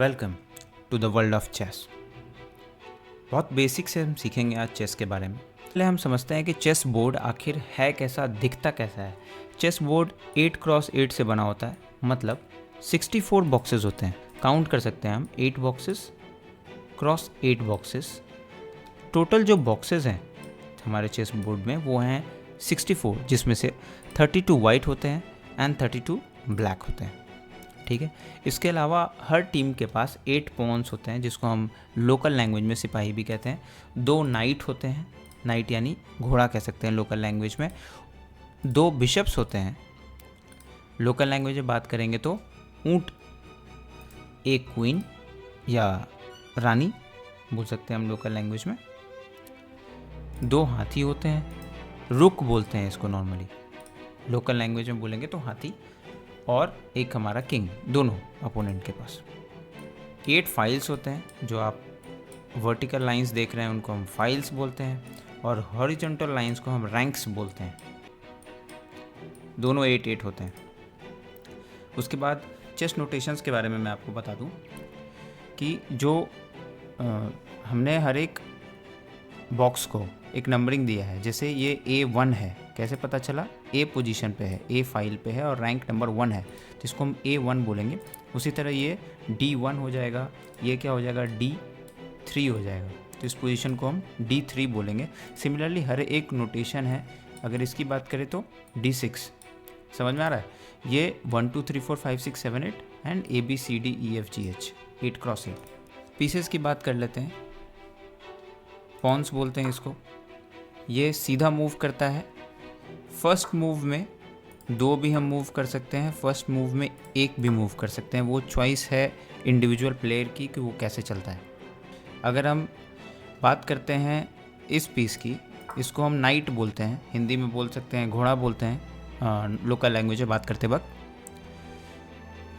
Welcome to the world of chess. बहुत basic से हम सीखेंगे आज चेस के बारे में। पहले हम समझते हैं कि चेस बोर्ड आखिर है कैसा, दिखता कैसा है। चेस बोर्ड 8x8 से बना होता है, मतलब 64 बॉक्सेस होते हैं। काउंट कर सकते हैं हम 8 बॉक्सेस क्रॉस 8 बॉक्सेस। टोटल जो बॉक्सेस हैं हमारे चेस बोर्ड में वो हैं 64, जिसमें से 32 वाइट होते हैं एंड 32 ब्लैक होते हैं। ठीक है। इसके अलावा हर टीम के पास 8 पॉन्स होते हैं, जिसको हम लोकल लैंग्वेज में सिपाही भी कहते हैं। 2 नाइट होते हैं, नाइट यानी घोड़ा कह सकते हैं लोकल लैंग्वेज में। 2 बिशप्स होते हैं, लोकल लैंग्वेज में बात करेंगे तो ऊंट, एक क्वीन या रानी बोल सकते हैं हम लोकल लैंग्वेज में। 2 हाथी होते हैं, रुक बोलते हैं इसको नॉर्मली, लोकल लैंग्वेज में बोलेंगे तो हाथी। और एक हमारा किंग, दोनों अपोनेंट के पास। 8 फाइल्स होते हैं, जो आप वर्टिकल लाइंस देख रहे हैं उनको हम फाइल्स बोलते हैं, और हॉरिजॉन्टल लाइंस को हम रैंक्स बोलते हैं। दोनों 8-8 होते हैं। उसके बाद चेस नोटेशंस के बारे में मैं आपको बता दूं कि जो हमने हर एक बॉक्स को एक नंबरिंग दिया है। जैसे ये A1 है, कैसे पता चला? A पोजीशन पे है, A फाइल पे है और रैंक नंबर 1 है, जिसको हम A1 बोलेंगे। उसी तरह ये D1 हो जाएगा, ये क्या हो जाएगा? D3 हो जाएगा, तो इस पोजीशन को हम D3 बोलेंगे। सिमिलरली हर एक नोटेशन है। अगर इसकी बात करें तो D6, समझ में आ रहा है? ये 1 2 3 4 5 6 7 8 एंड ABCDEFGH 8x8। पीसेस की बात कर लेते हैं। पॉन्स बोलते हैं इसको। ये सीधा मूव करता है। फर्स्ट मूव में 2 भी हम मूव कर सकते हैं, फर्स्ट मूव में 1 भी मूव कर सकते हैं। वो चॉइस है इंडिविजुअल प्लेयर की कि वो कैसे चलता है। अगर हम बात करते हैं इस पीस की, इसको हम नाइट बोलते हैं, हिंदी में बोल सकते हैं घोड़ा बोलते हैं लोकल लैंग्वेज में बात करते वक्त।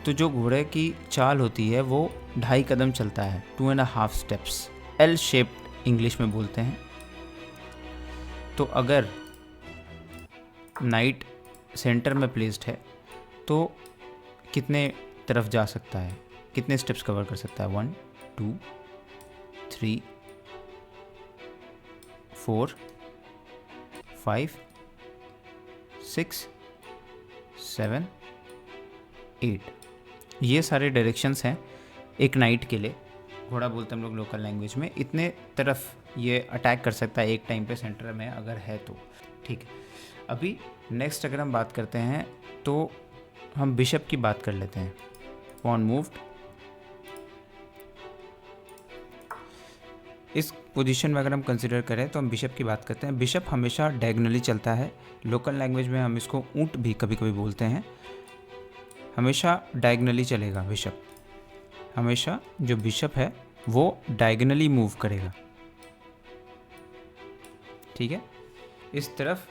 तो जो घोड़े की चाल होती है वो 2.5 कदम चलता है, 2.5 स्टेप्स, एल शेप्ड इंग्लिश में बोलते हैं। तो अगर नाइट सेंटर में प्लेस्ड है तो कितने तरफ जा सकता है, कितने स्टेप्स कवर कर सकता है? 1 2 3 4 5 6 7 8। ये सारे डायरेक्शंस हैं एक नाइट के लिए। घोड़ा बोलते हैं हम लोग लोकल लैंग्वेज में। इतने तरफ ये अटैक कर सकता है एक टाइम पे सेंटर में अगर है तो। ठीक है। अभी नेक्स्ट अगर हम बात करते हैं तो हम बिशप की बात कर लेते हैं। पॉन मूव्ड, इस पोजीशन में अगर हम कंसिडर करें तो हम बिशप की बात करते हैं। बिशप हमेशा डायगोनली चलता है। लोकल लैंग्वेज में हम इसको ऊंट भी कभी कभी बोलते हैं। हमेशा डायगोनली चलेगा बिशप। हमेशा जो बिशप है वो डायगोनली मूव करेगा। ठीक है, इस तरफ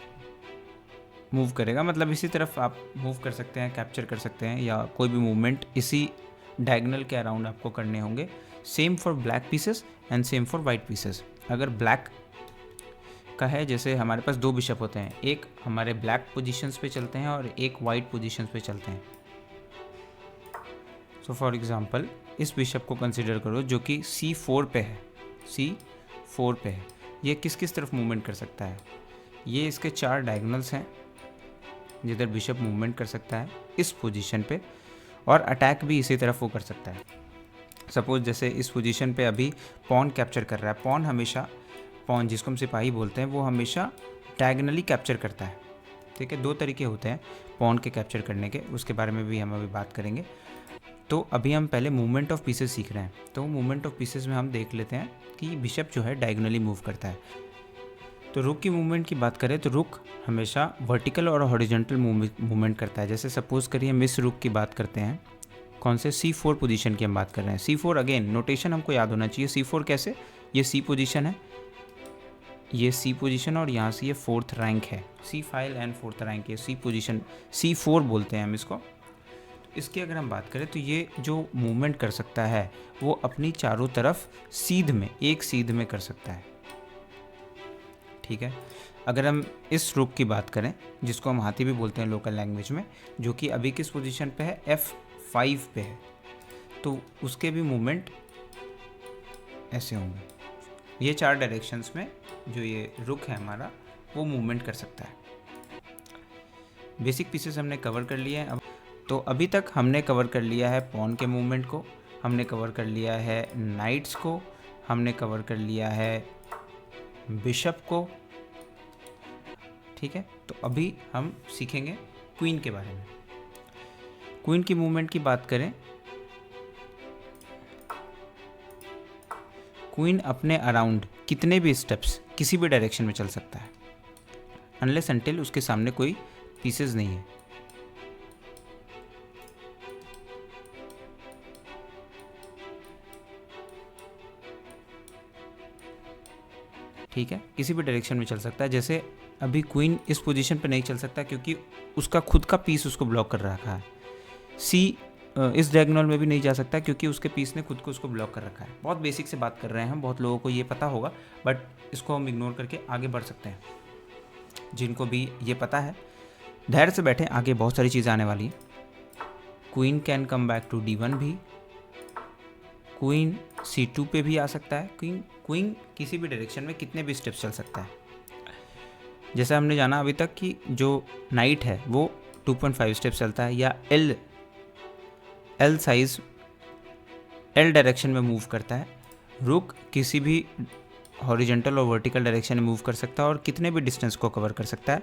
मूव करेगा, मतलब इसी तरफ आप मूव कर सकते हैं, कैप्चर कर सकते हैं, या कोई भी मूवमेंट इसी डायगोनल के अराउंड आपको करने होंगे। Same for black pieces and same for white pieces. अगर ब्लैक का है, जैसे हमारे पास 2 बिशप होते हैं, एक हमारे ब्लैक पोजीशंस पे चलते हैं और एक वाइट पोजीशंस पे चलते हैं। सो फॉर एग्जांपल इस बिशप को कंसिडर करो जो कि C4 पे है, C4 पे है। ये किस किस तरफ मूवमेंट कर सकता है? ये इसके 4 डायगोनल्स हैं जिधर बिशप मूवमेंट कर सकता है इस पोजीशन पे, और अटैक भी इसी तरफ वो कर सकता है। सपोज जैसे इस पोजीशन पे अभी पॉन कैप्चर कर रहा है। पॉन हमेशा, पॉन जिसको हम सिपाही बोलते हैं, वो हमेशा डायगोनली कैप्चर करता है। ठीक है, 2 तरीके होते हैं पॉन के कैप्चर करने के, उसके बारे में भी हम अभी बात करेंगे। तो अभी हम पहले मूवमेंट ऑफ पीसेस सीख रहे हैं। तो मूवमेंट ऑफ पीसेस में हम देख लेते हैं कि बिशप जो है डायगोनली मूव करता है। तो रुक की मूवमेंट की बात करें तो रुक हमेशा वर्टिकल और हॉरिजॉन्टल मूवमेंट करता है। जैसे सपोज करिए मिस रुक की बात करते हैं, कौन से? C4 पोजीशन की हम बात कर रहे हैं। C4 अगेन नोटेशन हमको याद होना चाहिए। C4 कैसे? ये C पोजीशन है, ये C पोजीशन, और यहाँ से ये 4th रैंक है। C file and 4th rank है, C पोजीशन, C4 बोलते हैं हम इसको। इसकी अगर हम बात करें तो ये जो मूवमेंट कर सकता है वो अपनी चारों तरफ सीध में, एक सीध में कर सकता है। ठीक है। अगर हम इस रुक की बात करें, जिसको हम हाथी भी बोलते हैं लोकल लैंग्वेज में, जो कि अभी किस पोजीशन पे है? F5 पे है। तो उसके भी मूवमेंट ऐसे होंगे। ये 4 डायरेक्शंस में जो ये रुक है हमारा वो मूवमेंट कर सकता है। बेसिक पीसेस हमने कवर कर लिए हैं। अब तो अभी तक हमने कवर कर लिया है पॉन के मूवमेंट को, हमने कवर कर लिया है नाइट्स को, हमने कवर कर लिया है बिशप को। ठीक है, तो अभी हम सीखेंगे क्वीन के बारे में। क्वीन की मूवमेंट की बात करें, क्वीन अपने अराउंड कितने भी स्टेप्स किसी भी डायरेक्शन में चल सकता है, अनलेस अनटिल उसके सामने कोई पीसेस नहीं है। ठीक है, किसी भी डायरेक्शन में चल सकता है। जैसे अभी क्वीन इस पोजीशन पे नहीं चल सकता क्योंकि उसका खुद का पीस उसको ब्लॉक कर रखा है। सी इस डायगोनल में भी नहीं जा सकता क्योंकि उसके पीस ने खुद को उसको ब्लॉक कर रखा है। बहुत बेसिक से बात कर रहे हैं हम, बहुत लोगों को ये पता होगा, बट इसको हम इग्नोर करके आगे बढ़ सकते हैं। जिनको भी ये पता है धैर्य से बैठे, आगे बहुत सारी चीज़ें आने वाली हैं। Queen can come back to D1 भी, क्वीन C2 पे भी आ सकता है। क्वीन किसी भी डायरेक्शन में कितने भी स्टेप्स चल सकता है। जैसे हमने जाना अभी तक कि जो नाइट है वो 2.5 स्टेप्स चलता है, या एल साइज एल डायरेक्शन में मूव करता है। रुक किसी भी हॉरिजेंटल और वर्टिकल डायरेक्शन में मूव कर सकता है और कितने भी डिस्टेंस को कवर कर सकता है।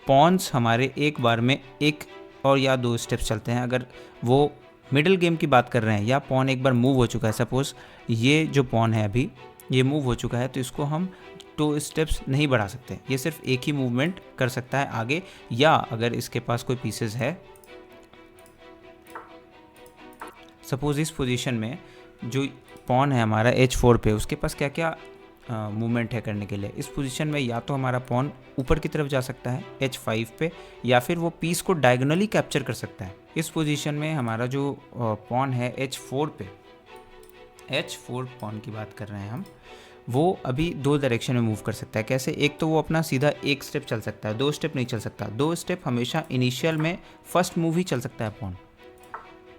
पॉन्स हमारे एक बार में एक और या 2 स्टेप्स चलते हैं। अगर वो मिडिल गेम की बात कर रहे हैं या पॉन एक बार मूव हो चुका है, सपोज ये जो पॉन है अभी ये मूव हो चुका है, तो इसको हम 2 स्टेप्स नहीं बढ़ा सकते। ये सिर्फ एक ही मूवमेंट कर सकता है आगे, या अगर इसके पास कोई पीसेस है, सपोज इस पोजीशन में जो पॉन है हमारा H4 पे, उसके पास क्या क्या मूवमेंट है करने के लिए। इस पोजीशन में या तो हमारा पॉन ऊपर की तरफ जा सकता है H5 पे, या फिर वो पीस को डायगोनली कैप्चर कर सकता है। इस पोजीशन में हमारा जो पॉन है H4 पे, H4 पॉन की बात कर रहे हैं हम, वो अभी 2 डायरेक्शन में मूव कर सकता है। कैसे? एक तो वो अपना सीधा एक स्टेप चल सकता है, 2 स्टेप नहीं चल सकता। 2 स्टेप हमेशा इनिशियल में फर्स्ट मूव ही चल सकता है पॉन।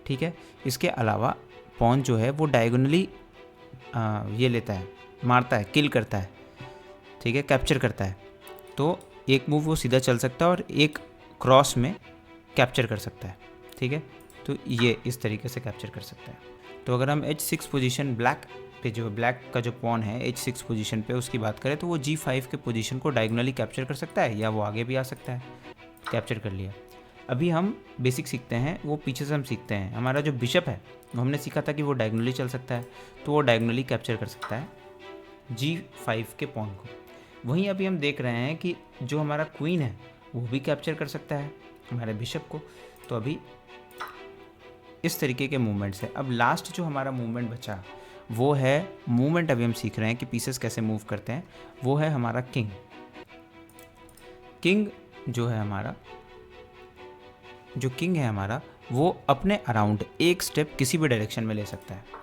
ठीक है, इसके अलावा पॉन जो है वो डायगोनली ये लेता है, मारता है, किल करता है। ठीक है, कैप्चर करता है। तो एक मूव वो सीधा चल सकता है और एक क्रॉस में कैप्चर कर सकता है। ठीक है, तो ये इस तरीके से कैप्चर कर सकता है। तो अगर हम H6 पोजीशन ब्लैक पे, जो ब्लैक का जो पॉन है H6 पोजीशन पे, उसकी बात करें तो वो G5 के पोजीशन को डायगोनली कैप्चर कर सकता है, या वो आगे भी आ सकता है। कैप्चर कर लिया। अभी हम बेसिक सीखते हैं, वो पीछे से हम सीखते हैं। हमारा जो बिशप है वो हमने सीखा था कि वो डायगोनली चल सकता है, तो वो डायगोनली कैप्चर कर सकता है G5 के पॉन को। वहीं अभी हम देख रहे हैं कि जो हमारा क्वीन है वो भी कैप्चर कर सकता है हमारे बिशप को। तो अभी इस तरीके के मूवमेंट्स है। अब लास्ट जो हमारा मूवमेंट बचा वो है मूवमेंट, अभी हम सीख रहे हैं कि पीसेस कैसे मूव करते हैं, वो है हमारा किंग। किंग जो है हमारा, जो किंग है हमारा, वो अपने अराउंड एक स्टेप किसी भी डायरेक्शन में ले सकता है।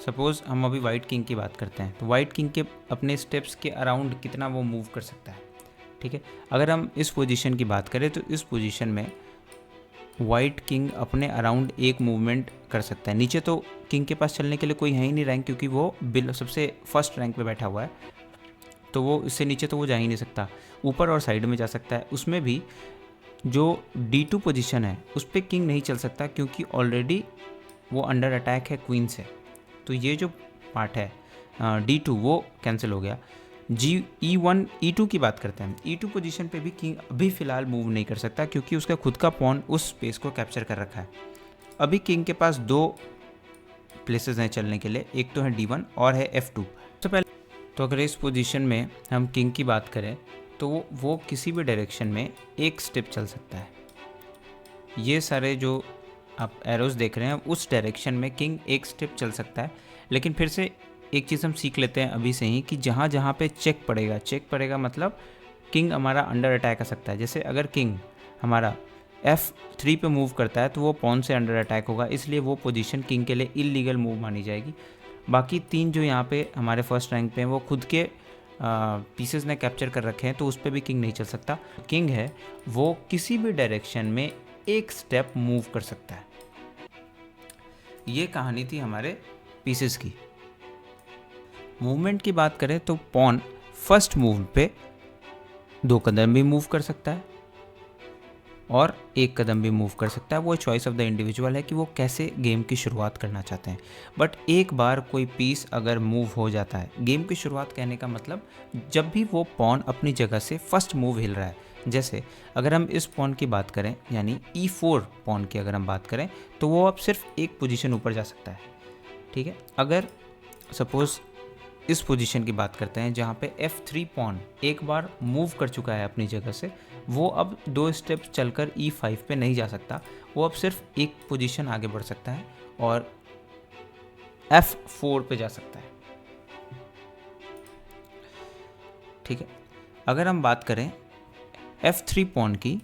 सपोज़ हम अभी वाइट किंग की बात करते हैं, तो वाइट किंग के अपने स्टेप्स के अराउंड कितना वो मूव कर सकता है। ठीक है, अगर हम इस पोजीशन की बात करें तो इस पोजीशन में वाइट किंग अपने अराउंड एक मूवमेंट कर सकता है। नीचे तो किंग के पास चलने के लिए कोई है ही नहीं रैंक, क्योंकि वो सबसे फर्स्ट रैंक पे बैठा हुआ है, तो वो इससे नीचे तो वो जा ही नहीं सकता। ऊपर और साइड में जा सकता है। उसमें भी जो D2 पोजीशन है उस पर किंग नहीं चल सकता, क्योंकि ऑलरेडी वो अंडर अटैक है क्वीन से। तो ये जो पार्ट है D2 वो कैंसिल हो गया। E1 E2 की बात करते हैं। E2 पोजीशन पे भी किंग अभी फ़िलहाल मूव नहीं कर सकता, क्योंकि उसका खुद का पॉन उस स्पेस को कैप्चर कर रखा है। अभी किंग के पास 2 प्लेसेस हैं चलने के लिए, एक तो है D1 और है F2। तो पहले तो अगर इस पोजीशन में हम किंग की बात करें तो वो किसी भी डायरेक्शन में एक स्टेप चल सकता है। ये सारे जो आप एरोज देख रहे हैं उस डायरेक्शन में किंग एक स्टेप चल सकता है। लेकिन फिर से एक चीज़ हम सीख लेते हैं अभी से ही कि जहाँ जहाँ पे चेक पड़ेगा मतलब किंग हमारा अंडर अटैक आ सकता है। जैसे अगर किंग हमारा F3 पे मूव करता है तो वो पॉन से अंडर अटैक होगा, इसलिए वो पोजीशन किंग के लिए इलीगल मूव मानी जाएगी। बाकी 3 जो यहाँ पे हमारे फर्स्ट रैंक पे हैं वो खुद के पीसेस ने कैप्चर कर रखे हैं, तो उस पर भी किंग नहीं चल सकता। किंग है वो किसी भी डायरेक्शन में एक स्टेप मूव कर सकता है। ये कहानी थी हमारे पीसेस की। मूवमेंट की बात करें तो पॉन फर्स्ट मूव पे 2 कदम भी मूव कर सकता है और 1 कदम भी मूव कर सकता है। वो चॉइस ऑफ द इंडिविजुअल है कि वो कैसे गेम की शुरुआत करना चाहते हैं। बट एक बार कोई पीस अगर मूव हो जाता है, गेम की शुरुआत कहने का मतलब जब भी वो पॉन अपनी जगह से फर्स्ट मूव हिल रहा है। जैसे अगर हम इस पॉन की बात करें, यानी E4 पॉन की अगर हम बात करें, तो वो अब सिर्फ एक पोजीशन ऊपर जा सकता है। ठीक है, अगर सपोज इस पोजीशन की बात करते हैं जहाँ पे F3 पॉन एक बार मूव कर चुका है अपनी जगह से, वो अब 2 स्टेप चलकर E5 पे नहीं जा सकता, वो अब सिर्फ एक पोजीशन आगे बढ़ सकता है और F4 पे जा सकता है। ठीक है, अगर हम बात करें F3 पॉन की,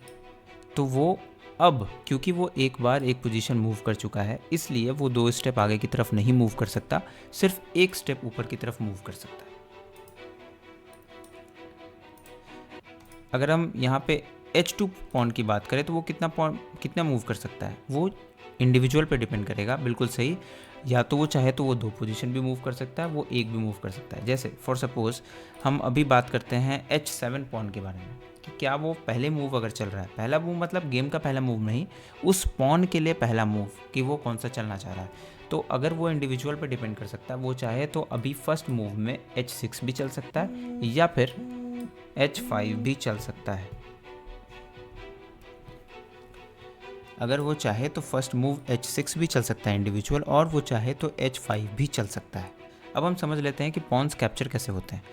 तो वो अब क्योंकि वो एक बार एक पोजीशन मूव कर चुका है, इसलिए वो 2 स्टेप आगे की तरफ नहीं मूव कर सकता, सिर्फ 1 स्टेप ऊपर की तरफ मूव कर सकता है। अगर हम यहाँ पे H2 पॉन की बात करें तो वो कितना मूव कर सकता है, वो इंडिविजुअल पे डिपेंड करेगा। बिल्कुल सही, या तो वो चाहे तो वो 2 पोजीशन भी मूव कर सकता है, वो 1 भी मूव कर सकता है। जैसे फॉर सपोज हम अभी बात करते हैं H7 पॉन के बारे में कि क्या वो पहले मूव अगर चल रहा है, पहला मूव मतलब गेम का पहला मूव नहीं, उस पॉन के लिए पहला मूव कि वो कौन सा चलना चाह रहा है, तो अगर वो इंडिविजुअल पे डिपेंड कर सकता है, वो चाहे तो अभी फर्स्ट मूव में H6 भी चल सकता है या फिर H5 भी चल सकता है। अगर वो चाहे तो फर्स्ट मूव H6 भी चल सकता है इंडिविजुअल, और वो चाहे तो H5 भी चल सकता है। अब हम समझ लेते हैं कि पॉन्स कैप्चर कैसे होते हैं।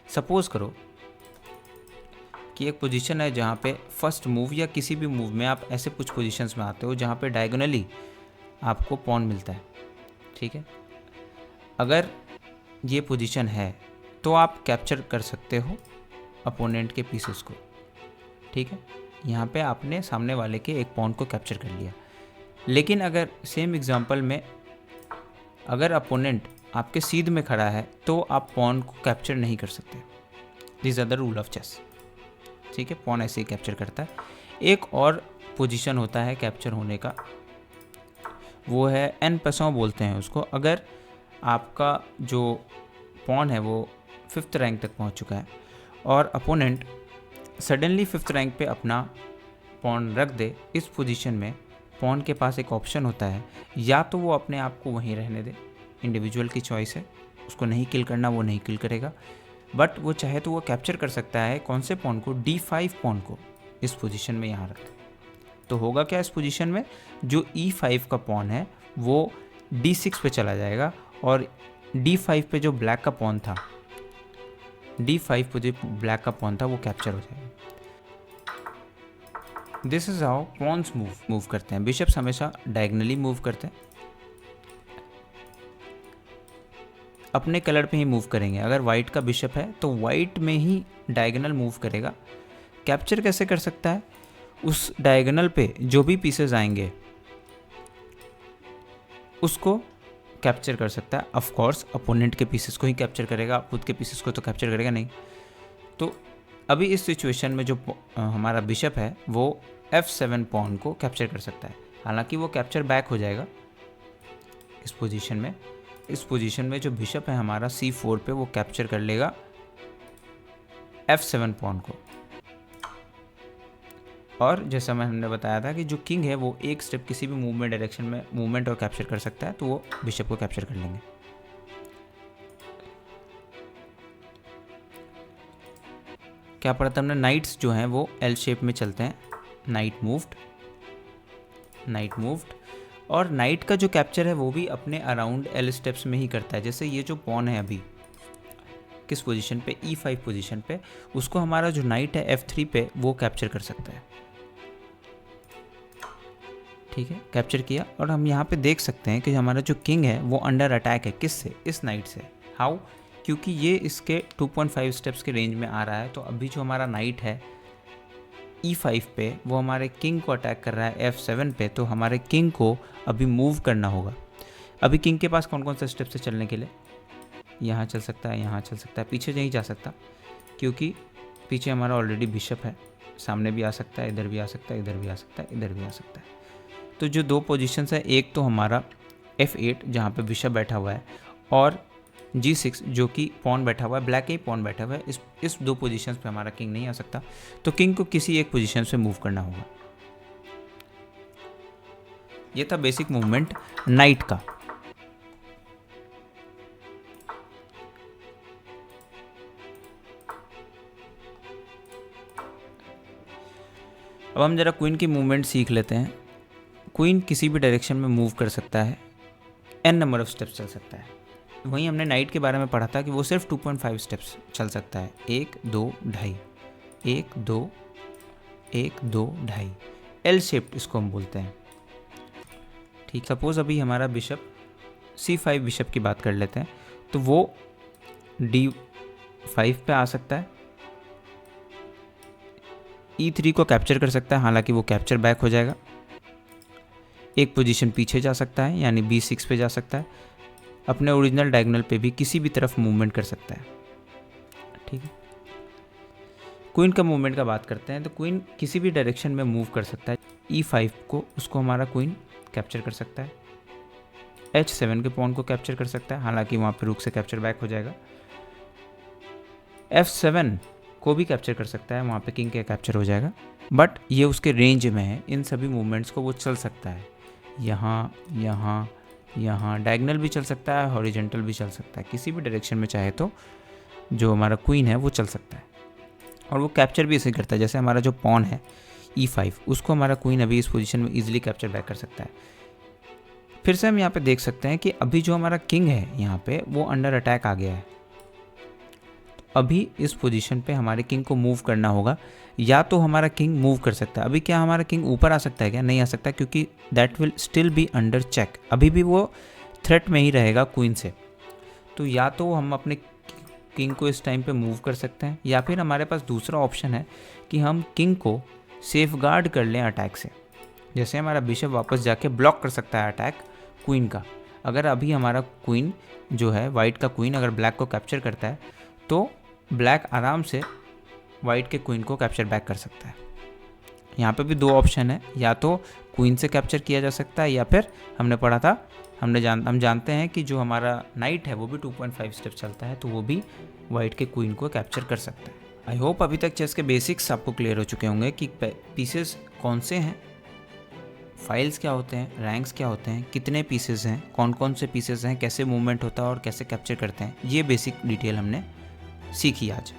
सपोज करो कि एक पोजीशन है जहाँ पे फर्स्ट मूव या किसी भी मूव में आप ऐसे कुछ पोजीशंस में आते हो जहाँ पे डायगोनली आपको पॉन मिलता है। ठीक है, अगर ये पोजीशन है तो आप कैप्चर कर सकते हो अपोनेंट के पीसेस को। ठीक है, यहाँ पे आपने सामने वाले के एक पॉन को कैप्चर कर लिया। लेकिन अगर सेम एग्जांपल में अगर अपोनेंट आपके सीध में खड़ा है तो आप पॉन को कैप्चर नहीं कर सकते। This are the rule of chess. ठीक है, पॉन ऐसे ही कैप्चर करता है। एक और पोजीशन होता है कैप्चर होने का, वो है एन पैसों बोलते हैं उसको। अगर आपका जो पॉन है वो 5th रैंक तक पहुंच चुका है और अपोनेंट सडनली 5th रैंक पे अपना पॉन रख दे, इस पोजीशन में पॉन के पास एक ऑप्शन होता है, या तो वो अपने आप को वहीं रहने दे, इंडिविजुअल की चॉइस है, उसको नहीं किल करना वो नहीं किल करेगा, बट वो चाहे तो वो कैप्चर कर सकता है कौन से पॉन को, D5 पॉन को इस पोजीशन में यहाँ रख। तो होगा क्या इस पोजीशन में, जो E5 का पॉन है वो D6 पे चला जाएगा और D5 पे जो ब्लैक का पॉन था, D5 पे जो ब्लैक का पॉन था वो कैप्चर हो जाएगा। This is how pawns move करते हैं। बिशप्स हमेशा डायगनली मूव करते हैं, अपने कलर पे ही मूव करेंगे। अगर वाइट का बिशप है तो वाइट में ही डायगोनल मूव करेगा। कैप्चर कैसे कर सकता है, उस डायगोनल पे जो भी पीसेस आएंगे उसको कैप्चर कर सकता है। ऑफ कोर्स अपोनेंट के पीसेस को ही कैप्चर करेगा, खुद के पीसेस को तो कैप्चर करेगा नहीं। तो अभी इस सिचुएशन में जो हमारा बिशप है वो F7 पॉन को कैप्चर कर सकता है। हालांकि वो कैप्चर बैक हो जाएगा इस पोजीशन में। इस पोजीशन में जो बिशप है हमारा C4 पे वो कैप्चर कर लेगा F7 पॉन को। और जैसा हमने बताया था कि जो किंग है वो एक स्टेप किसी भी मूवमेंट डायरेक्शन में मूवमेंट और कैप्चर कर सकता है, तो वो बिशप को कैप्चर कर लेंगे। क्या पढ़ा था हमने, नाइट्स जो हैं वो L शेप में चलते हैं, नाइट मूव्ड। और नाइट का जो कैप्चर है वो भी अपने अराउंड L स्टेप्स में ही करता है। जैसे ये जो पॉन है अभी किस पोजीशन पे, E5 पोजीशन पे, उसको हमारा जो नाइट है F3 पे वो कैप्चर कर सकता है। ठीक है, कैप्चर किया। और हम यहाँ पे देख सकते हैं कि हमारा जो किंग है वो अंडर अटैक है, किससे, इस नाइट से। हाउ, क्योंकि ये इसके 2.5 स्टेप्स के रेंज में आ रहा है। तो अभी जो हमारा नाइट है E5 पे वो हमारे किंग को अटैक कर रहा है F7 पे, तो हमारे किंग को अभी मूव करना होगा। अभी किंग के पास कौन कौन से स्टेप्स है चलने के लिए, यहाँ चल सकता है, यहाँ चल सकता है, पीछे नहीं जा सकता क्योंकि पीछे हमारा ऑलरेडी बिशप है, सामने भी आ सकता है, इधर भी आ सकता है, इधर भी आ सकता है, इधर भी आ सकता है। तो जो 2 पोजीशंस है, एक तो हमारा F8 जहाँ पे बिशप बैठा हुआ है, और G6 जो कि पॉन बैठा हुआ है, ब्लैक का ही पॉन बैठा हुआ है। इस दो पोजीशंस पे हमारा किंग नहीं आ सकता, तो किंग को किसी एक पोजीशन से मूव करना होगा। ये था बेसिक मूवमेंट नाइट का। अब हम जरा क्वीन की मूवमेंट सीख लेते हैं। क्वीन किसी भी डायरेक्शन में मूव कर सकता है, n नंबर ऑफ स्टेप्स चल सकता है। वहीं हमने नाइट के बारे में पढ़ा था कि वो सिर्फ 2.5 स्टेप्स चल सकता है, 1 2 ढाई, 1 2 1 2 ढाई, एल शेप्ड इसको हम बोलते हैं। ठीक, सपोज अभी हमारा बिशप C5 बिशप की बात कर लेते हैं, तो वो D5 पे आ सकता है, E3 को कैप्चर कर सकता है, हालांकि वो कैप्चर बैक हो जाएगा। एक पोजीशन पीछे जा सकता है, यानी B6 पे जा सकता है, अपने ओरिजिनल डायगोनल पे भी किसी भी तरफ मूवमेंट कर सकता है। ठीक है, क्वीन का मूवमेंट का बात करते हैं, तो क्वीन किसी भी डायरेक्शन में मूव कर सकता है। E5 को उसको हमारा क्वीन कैप्चर कर सकता है, H7 के पॉन को कैप्चर कर सकता है, हालांकि वहाँ पे रुक से कैप्चर बैक हो जाएगा। F7 को भी कैप्चर कर सकता है, वहाँ पे किंग का कैप्चर हो जाएगा, बट ये उसके रेंज में है। इन सभी मूवमेंट्स को वो चल सकता है, यहाँ यहाँ यहाँ डायगोनल भी चल सकता है, हॉरिजॉन्टल भी चल सकता है, किसी भी डायरेक्शन में चाहे तो जो हमारा क्वीन है वो चल सकता है। और वो कैप्चर भी ऐसे करता है, जैसे हमारा जो पॉन है E5, उसको हमारा क्वीन अभी इस पोजीशन में इजीली कैप्चर बैक कर सकता है। फिर से हम यहाँ पे देख सकते हैं कि अभी जो हमारा किंग है यहाँ पे वो अंडर अटैक आ गया है। अभी इस पोजीशन पे हमारे किंग को मूव करना होगा, या तो हमारा किंग मूव कर सकता है। अभी क्या हमारा किंग ऊपर आ सकता है क्या? नहीं आ सकता, क्योंकि that will still be under check, अभी भी वो थ्रेट में ही रहेगा क्वीन से। तो या तो हम अपने किंग को इस टाइम पे मूव कर सकते हैं, या फिर हमारे पास दूसरा ऑप्शन है कि हम किंग को सेफगार्ड कर लें अटैक से। जैसे हमारा बिशप वापस जाके ब्लॉक कर सकता है अटैक क्वीन का। अगर अभी हमारा क्वीन जो है, वाइट का क्वीन अगर ब्लैक को कैप्चर करता है, तो ब्लैक आराम से वाइट के क्वीन को कैप्चर बैक कर सकता है। यहाँ पे भी दो ऑप्शन है, या तो क्वीन से कैप्चर किया जा सकता है, या फिर हमने पढ़ा था, हम जानते हैं कि जो हमारा नाइट है वो भी 2.5 स्टेप चलता है, तो वो भी वाइट के क्वीन को कैप्चर कर सकता है। आई होप अभी तक चेस के बेसिक्स आपको क्लियर हो चुके होंगे कि पीसेस कौन से हैं, फाइल्स क्या होते हैं, रैंक्स क्या होते हैं, कितने पीसेस हैं, कौन कौन से पीसेस हैं, कैसे मूवमेंट होता है और कैसे कैप्चर करते हैं। ये बेसिक डिटेल हमने सीखी आज।